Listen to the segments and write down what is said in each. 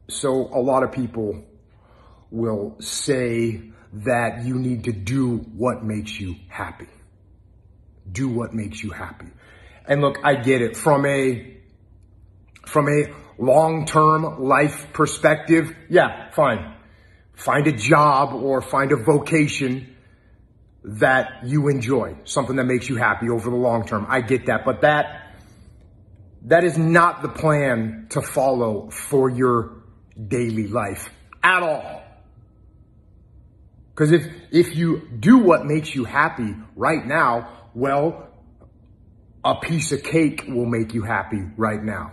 So a lot of people will say that you need to do what makes you happy. Do what makes you happy. And look, I get it. From a long-term life perspective, yeah, fine. Find a job or find a vocation that you enjoy, something that makes you happy over the long term. I get that, but that is not the plan to follow for your daily life at all. Because if you do what makes you happy right now, well, a piece of cake will make you happy right now.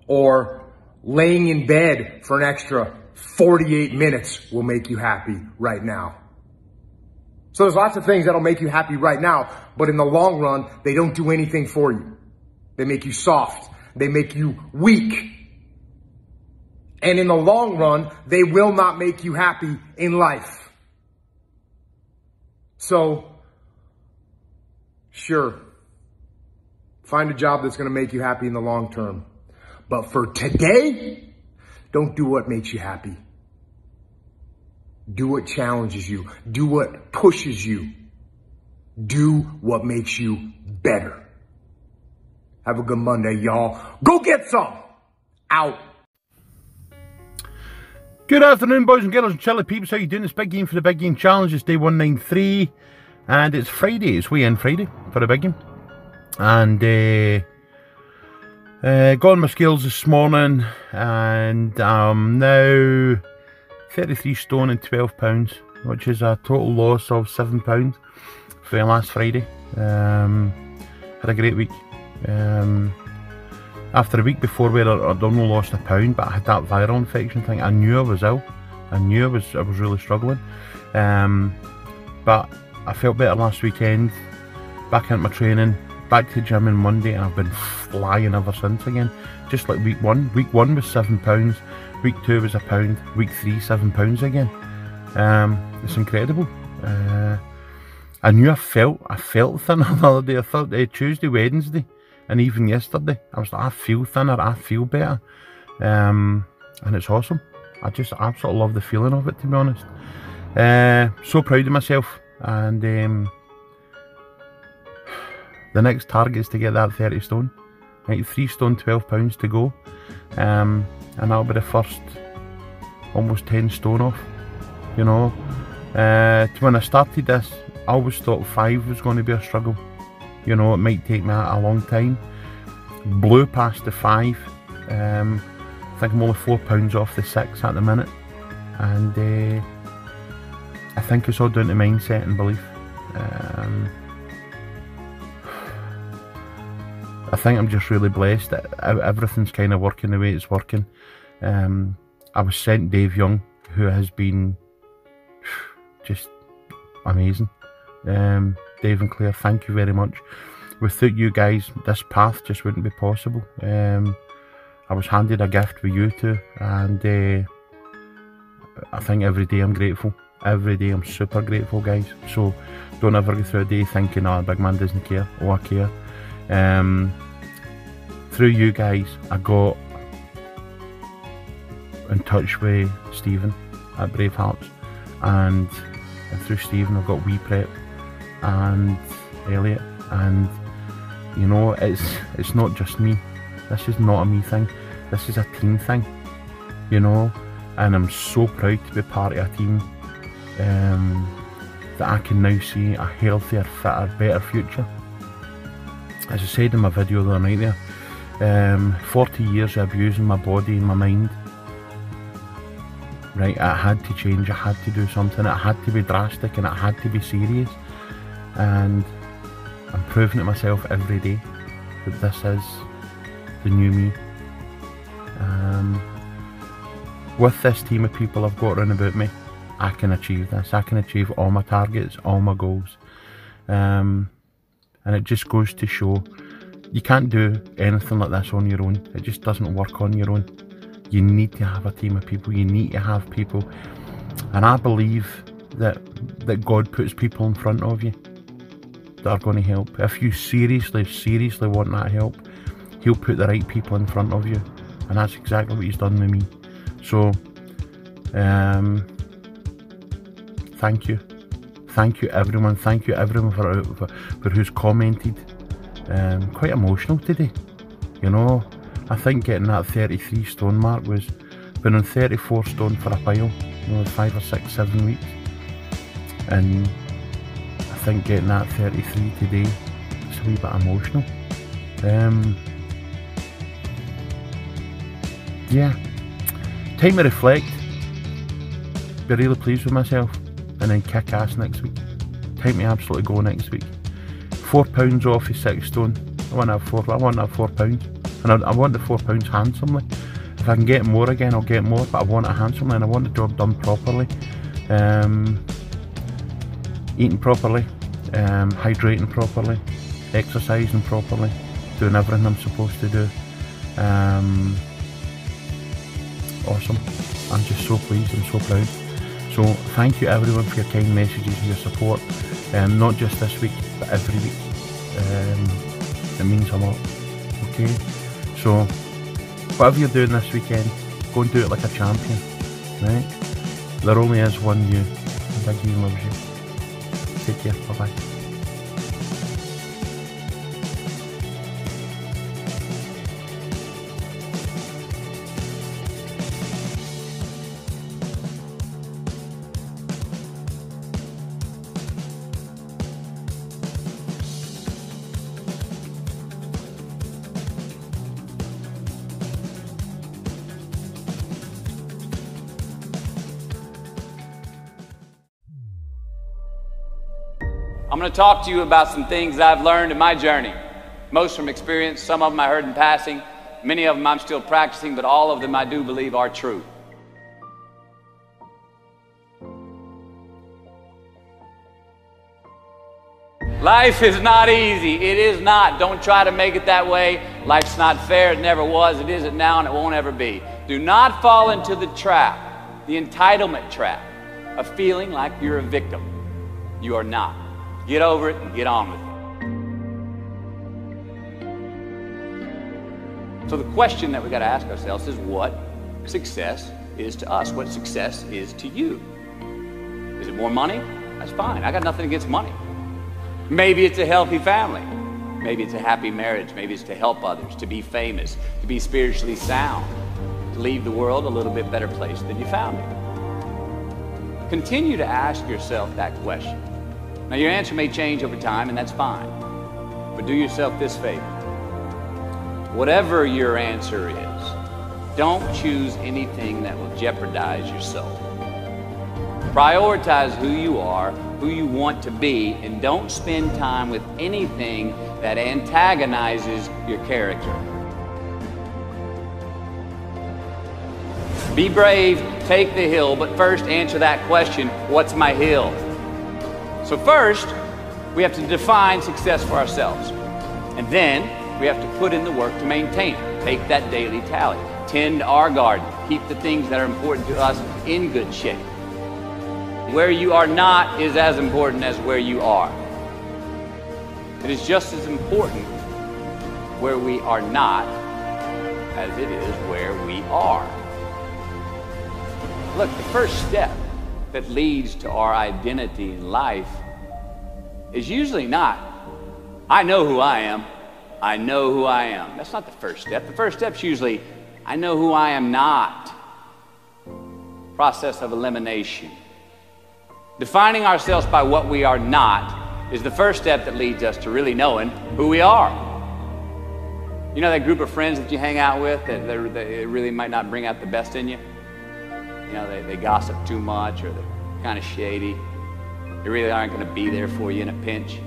Or laying in bed for an extra 48 minutes will make you happy right now. So there's lots of things that'll make you happy right now, but in the long run, they don't do anything for you. They make you soft. They make you weak. And in the long run, they will not make you happy in life. So, sure, find a job that's going to make you happy in the long term. But for today, don't do what makes you happy. Do what challenges you. Do what pushes you. Do what makes you better. Have a good Monday, y'all. Go get some. Out. Good afternoon, boys and girls and chilly peeps. How you doing? It's Big Game for the Big Game Challenge. It's day 193. And it's Friday. It's weigh-in Friday for the Big Game. And got on my scales this morning. And I'm now 33 stone and 12 pounds, which is a total loss of 7 pounds for last Friday. Had a great week. After a week before where I'd only lost a pound, but I had that viral infection thing. I knew I was ill. I knew I was really struggling. But I felt better last weekend. Back into my training, back to the gym on Monday, and I've been flying ever since again. Just like week one. Week 1 was 7 pounds. Week 2 was a pound. Week 3, 7 pounds again. It's incredible. I knew I felt thinner the other day. I thought Tuesday, Wednesday, and even yesterday, I was like, I feel thinner, I feel better. And it's awesome. I just absolutely love the feeling of it, to be honest. So proud of myself. And the next target is to get that 30 stone. Right, 3 stone, 12 pounds to go. And that'll be the first almost 10 stone off, you know. When I started this, I always thought 5 was going to be a struggle. You know, it might take me a long time. Blew past the 5. I think I'm only 4 pounds off the 6 at the minute. And I think it's all down to mindset and belief. I think I'm just really blessed that everything's kind of working the way it's working. I was sent Dave Young, who has been just amazing. Dave and Claire, thank you very much. Without you guys, this path just wouldn't be possible. I was handed a gift with you two, and I think every day I'm grateful. Every day I'm super grateful, guys. So don't ever go through a day thinking, oh, the big man doesn't care. Oh, I care. Through you guys, I got in touch with Stephen at Brave Hearts, and through Stephen I've got Wee Prep and Elliot, and you know, it's not just me. This is not a me thing. This is a team thing, you know, and I'm so proud to be part of a team that I can now see a healthier, fitter, better future. As I said in my video the other night there, 40 years of abusing my body and my mind. Right, I had to change, I had to do something, it had to be drastic and it had to be serious. And I'm proving to myself every day that this is the new me. With this team of people I've got around about me, I can achieve this. I can achieve all my targets, all my goals. And it just goes to show you can't do anything like this on your own. It just doesn't work on your own. You need to have a team of people. You need to have people. And I believe that God puts people in front of you that are going to help. If you seriously want that help, He'll put the right people in front of you. And that's exactly what He's done with me. So, thank you. Thank you everyone. Thank you everyone for who's commented. Quite emotional today. You know, I think getting that 33 stone mark was, been on 34 stone for a while, you know, 5 or 6, 7 weeks. And I think getting that 33 today is a wee bit emotional. Yeah, time to reflect, be really pleased with myself, and then kick ass next week. Time to absolutely go next week. £4 off is 6 stone. I want to have £4, and I want the £4 handsomely. If I can get more again, I'll get more, but I want it handsomely, and I want the job done properly. Eating properly, hydrating properly, exercising properly, doing everything I'm supposed to do. Awesome. I'm just so pleased and so proud. So thank you everyone for your kind messages and your support. Not just this week, but every week. It means a lot. Okay? So whatever you're doing this weekend, go and do it like a champion. Right? There only is one you. And Big Ian loves you. Take care. Bye bye. I'm going to talk to you about some things that I've learned in my journey. Most from experience, some of them I heard in passing, many of them I'm still practicing, but all of them I do believe are true. Life is not easy. It is not. Don't try to make it that way. Life's not fair. It never was. It isn't now, and it won't ever be. Do not fall into the trap, the entitlement trap, of feeling like you're a victim. You are not. Get over it and get on with it. So the question that we got to ask ourselves is what success is to us, what success is to you. Is it more money? That's fine. I got nothing against money. Maybe it's a healthy family. Maybe it's a happy marriage. Maybe it's to help others, to be famous, to be spiritually sound, to leave the world a little bit better place than you found it. Continue to ask yourself that question. Now your answer may change over time, and that's fine. But do yourself this favor. Whatever your answer is, don't choose anything that will jeopardize your soul. Prioritize who you are, who you want to be, and don't spend time with anything that antagonizes your character. Be brave, take the hill, but first answer that question, what's my hill? So first, we have to define success for ourselves. And then we have to put in the work to maintain it. Take that daily tally. Tend our garden. Keep the things that are important to us in good shape. Where you are not is as important as where you are. It is just as important where we are not as it is where we are. Look, the first step that leads to our identity in life is usually not, I know who I am, I know who I am. That's not the first step. The first step's usually, I know who I am not. Process of elimination. Defining ourselves by what we are not is the first step that leads us to really knowing who we are. You know that group of friends that you hang out with that really might not bring out the best in you? You know, they gossip too much, or they're kind of shady. They really aren't going to be there for you in a pinch.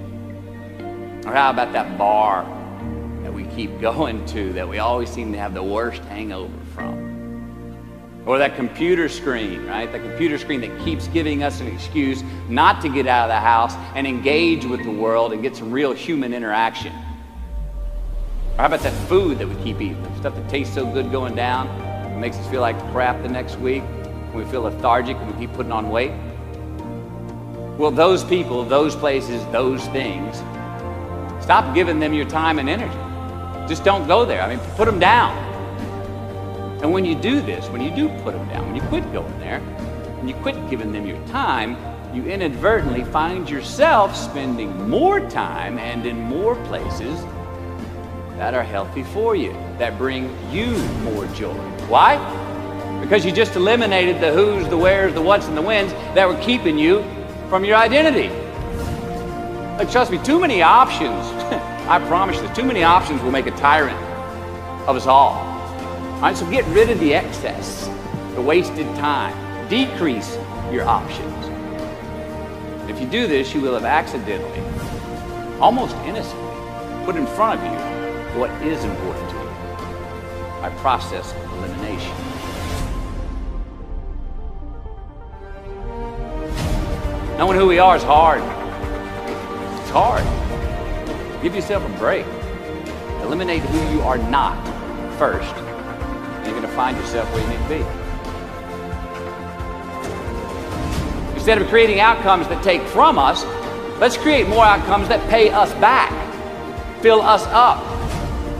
Or how about that bar that we keep going to that we always seem to have the worst hangover from? Or that computer screen, right? The computer screen that keeps giving us an excuse not to get out of the house and engage with the world and get some real human interaction. Or how about that food that we keep eating? The stuff that tastes so good going down, it makes us feel like crap the next week. We feel lethargic and we keep putting on weight. Well, those people, those places, those things, stop giving them your time and energy. Just don't go there. I mean, put them down. And when you do this, when you do put them down, when you quit going there, when you quit giving them your time, you inadvertently find yourself spending more time and in more places that are healthy for you, that bring you more joy. Why? Because you just eliminated the who's, the where's, the what's, and the when's that were keeping you from your identity. Like, trust me, too many options, I promise you, too many options will make a tyrant of us all. All right, so get rid of the excess, the wasted time. Decrease your options. If you do this, you will have accidentally, almost innocently, put in front of you what is important to you by process of elimination. Knowing who we are is hard. It's hard. Give yourself a break. Eliminate who you are not first, and you're going to find yourself where you need to be. Instead of creating outcomes that take from us, let's create more outcomes that pay us back, fill us up,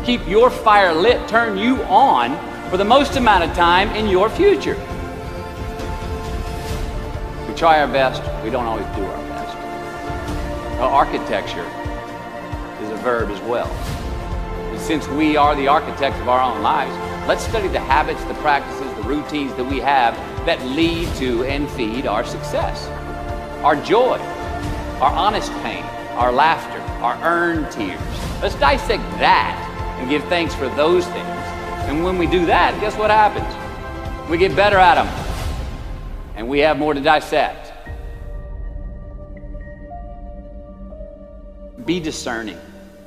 keep your fire lit, turn you on for the most amount of time in your future. We try our best, we don't always do our best. Well, architecture is a verb as well. And since we are the architects of our own lives, let's study the habits, the practices, the routines that we have that lead to and feed our success, our joy, our honest pain, our laughter, our earned tears. Let's dissect that and give thanks for those things. And when we do that, guess what happens? We get better at them, and we have more to dissect. Be discerning.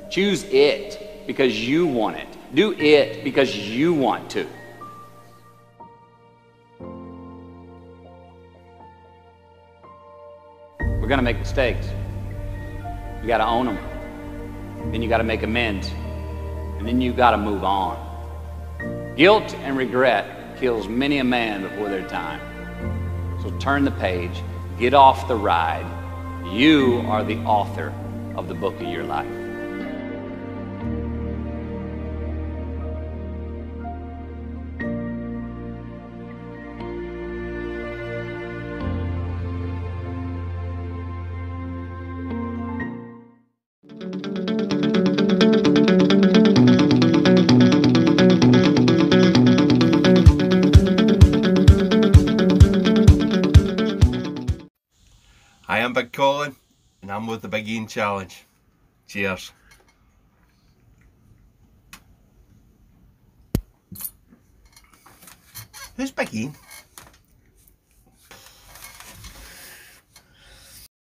Choose it because you want it. Do it because you want to. We're going to make mistakes. You got to own them. Then you got to make amends. And then you got to move on. Guilt and regret kills many a man before their time. So turn the page. Get off the ride. You are the author of the book of your life. Hi, I'm Big Colin, and I'm with the Big Ian Challenge. Cheers. Who's Big Ian?